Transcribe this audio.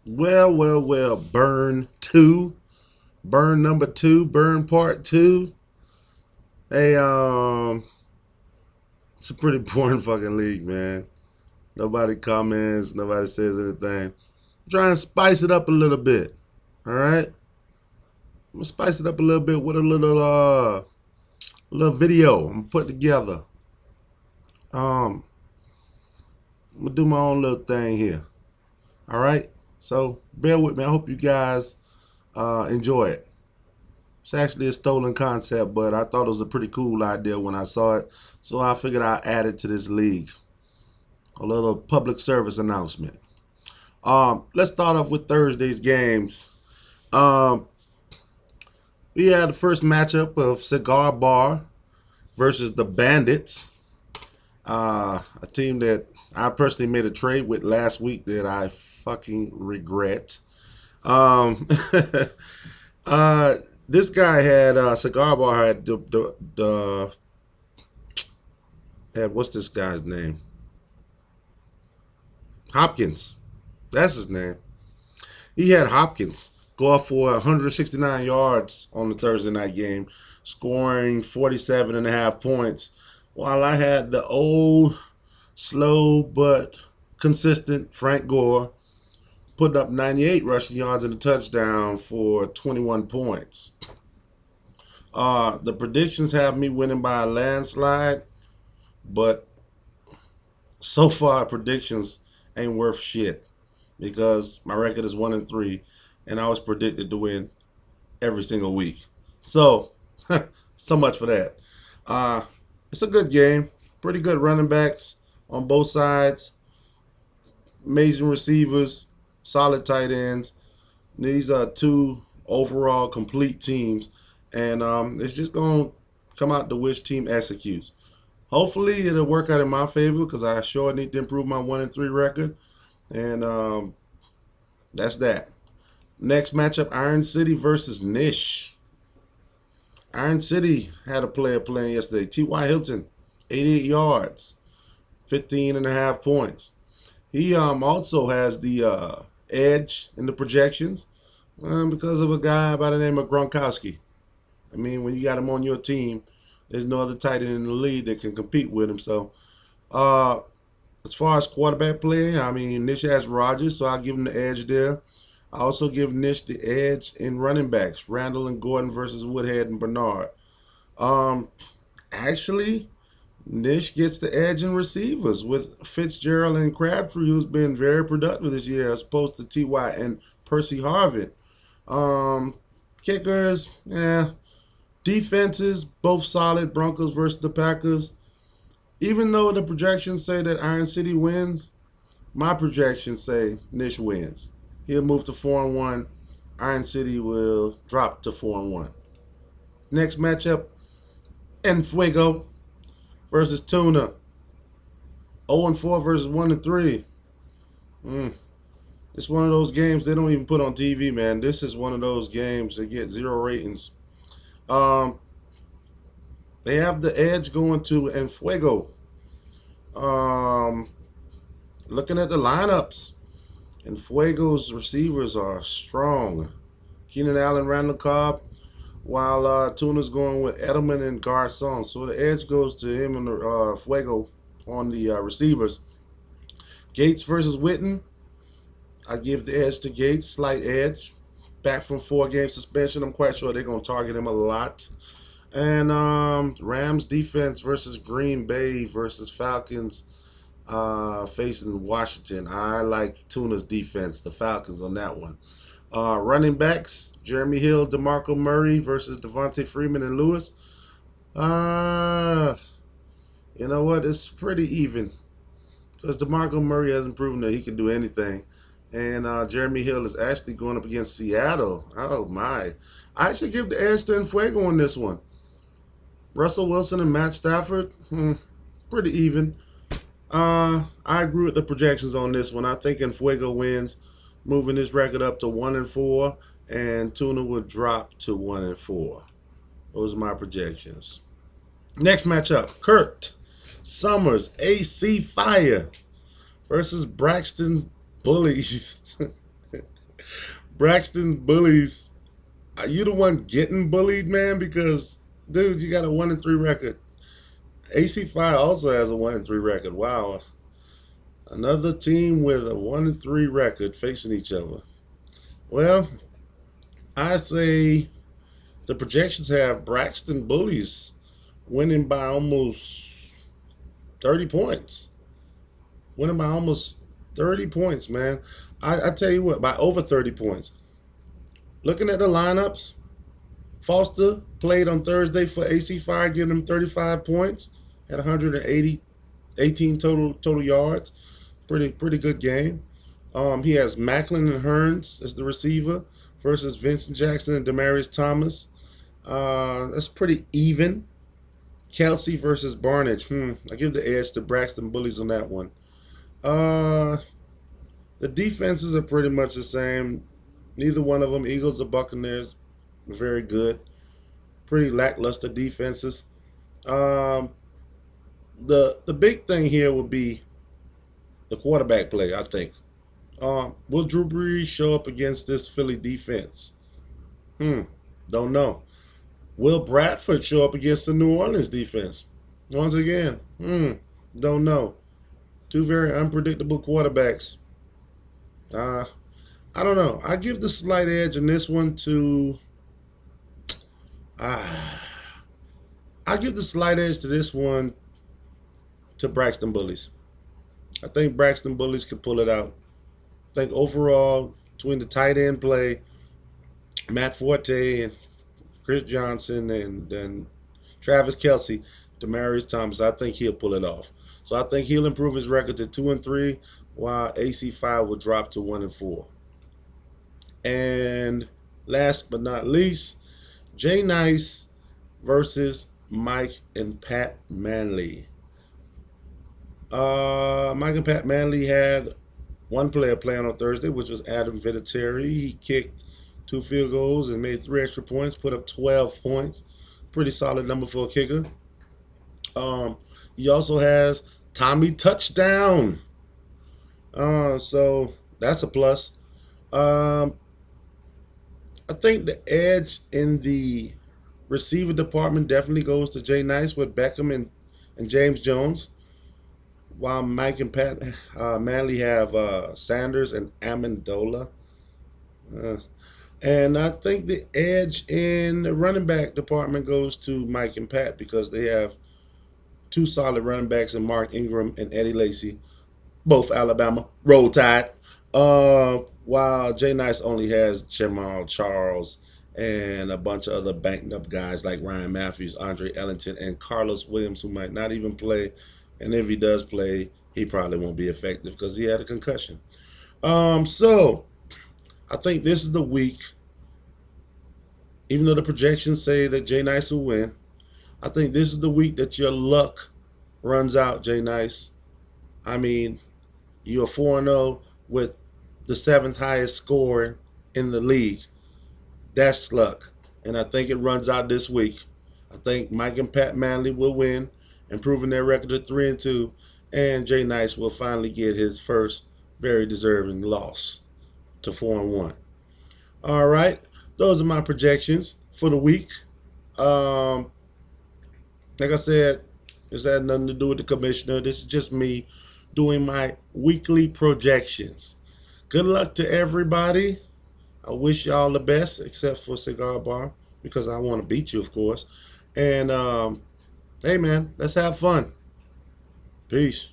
Well. Burn 2. Burn number 2. Burn part 2. Hey, it's a pretty boring fucking league, man. Nobody comments. Nobody says anything. Try and spice it up a little bit. All right. I'm gonna spice it up a little bit with a little video I'm put together. Um, I'm gonna do my own little thing here. All right. So bear with me. I hope you guys enjoy it. It's actually a stolen concept, but I thought it was a pretty cool idea when I saw it. So I figured I'd add it to this league. A little public service announcement. Let's start off with Thursday's games. Um, we had the first matchup of Cigar Bar versus the Bandits. A team that I personally made a trade with last week that I fucking regret. Um, uh, this guy had Cigar Bar had the had what's this guy's name? Hopkins. That's his name. He had Hopkins go off for 169 yards on the Thursday night game, scoring 47 and a half points, while I had the old, slow, but consistent Frank Gore putting up 98 rushing yards and a touchdown for 21 points. The predictions have me winning by a landslide, but so far predictions ain't worth shit because my record is 1-3, and I was predicted to win every single week. So, so much for that. It's a good game. Pretty good running backs on both sides. Amazing receivers. Solid tight ends. These are two overall complete teams, and it's just gonna come out to which team executes. Hopefully, it'll work out in my favor because I sure need to improve my 1-3 record, and that's that. Next matchup: Iron City versus Nish. Iron City had a player playing yesterday. T.Y. Hilton, 88 yards, 15 and a half points. He also has the edge in the projections because of a guy by the name of Gronkowski. I mean, when you got him on your team, there's no other tight end in the league that can compete with him. So, uh, as far as quarterback play, I mean, Nish has Rodgers, so I'll give him the edge there. I also give Nish the edge in running backs, Randall and Gordon versus Woodhead and Bernard. Um, Actually, Nish gets the edge in receivers with Fitzgerald and Crabtree, who's been very productive this year, as opposed to Ty and Percy Harvin. Um, Kickers, yeah. Defenses, both solid. Broncos versus the Packers. Even though the projections say that Iron City wins, my projections say Nish wins. He'll move to 4-1. Iron City will drop to 4-1. Next matchup, Enfuego versus Tuna. 0-4 versus 1-3. It's one of those games they don't even put on TV, man. This is one of those games that get 0 ratings. Um, they have the edge going to Enfuego. Looking at the lineups, Enfuego's receivers are strong. Keenan Allen, Randall Cobb, while Tuna's going with Edelman and Garcon. So the edge goes to him and Fuego on the receivers. Gates versus Witten. I give the edge to Gates, slight edge. Back from 4-game suspension. I'm quite sure they're going to target him a lot. And Rams defense versus Green Bay versus Falcons facing Washington. I like Tuna's defense, the Falcons on that one. Running backs, Jeremy Hill, DeMarco Murray versus Devontae Freeman and Lewis. You know what? It's pretty even because DeMarco Murray hasn't proven that he can do anything. And Jeremy Hill is actually going up against Seattle. Oh, my. I actually give the edge to Enfuego on this one. Russell Wilson and Matt Stafford, pretty even. I agree with the projections on this one. I think Enfuego wins, moving his record up to 1-4, and Tuna would drop to 1-4. Those are my projections. Next matchup, Kurt Summers, AC Fire versus Braxton Bullies. Braxton's bullies. Are you the one getting bullied, man? Because, dude, you got a 1-3 record. AC5 also has a 1-3 record. Wow. Another team with a 1-3 record facing each other. Well, I say the projections have Braxton Bullies winning by almost 30 points. Winning by almost 30 points, man. I tell you what, by over 30 points. Looking at the lineups, Foster played on Thursday for AC5, giving him 35 points at 18 total yards. Pretty good game. He has Macklin and Hearns as the receiver versus Vincent Jackson and Demaryius Thomas. That's pretty even. Kelsey versus Barnage. I give the edge to Braxton Bullies on that one. The defenses are pretty much the same. Neither one of them, Eagles or Buccaneers, very good. Pretty lackluster defenses. The big thing here would be the quarterback play, I think. Will Drew Brees show up against this Philly defense? Don't know. Will Bradford show up against the New Orleans defense? Once again, don't know. Two very unpredictable quarterbacks. I don't know. I give the slight edge in this one to. I give the slight edge to this one to Braxton Bullies. I think Braxton Bullies can pull it out. I think overall, between the tight end play, Matt Forte and Chris Johnson and Travis Kelsey, Demaryius Thomas, I think he'll pull it off. So I think he'll improve his record to 2-3, while AC5 will drop to 1-4. And last but not least, Jay Nice versus Mike and Pat Manley. Mike and Pat Manley had one player playing on Thursday, which was Adam Vinatieri. He kicked 2 field goals and made 3 extra points, put up 12 points. Pretty solid number for a kicker. He also has Tommy Touchdown. So that's a plus. I think the edge in the receiver department definitely goes to Jay Nice with Beckham and James Jones, while Mike and Pat Manley have Sanders and Amendola. And I think the edge in the running back department goes to Mike and Pat because they have 2 solid running backs in Mark Ingram and Eddie Lacy, both Alabama. Roll Tide. While Jay Nice only has Jamal Charles and a bunch of other banked up guys like Ryan Matthews, Andre Ellington, and Carlos Williams, who might not even play. And if he does play, he probably won't be effective because he had a concussion. So I think this is the week, even though the projections say that Jay Nice will win, I think this is the week that your luck runs out, Jay Nice. I mean, you're 4-0 with the 7th highest score in the league. That's luck. And I think it runs out this week. I think Mike and Pat Manley will win, improving their record to 3-2, and Jay Nice will finally get his first very deserving loss to 4-1. All right, those are my projections for the week. Like I said, this had nothing to do with the commissioner. This is just me doing my weekly projections. Good luck to everybody. I wish y'all the best, except for Cigar Bar, because I want to beat you, of course. And hey, man, let's have fun. Peace.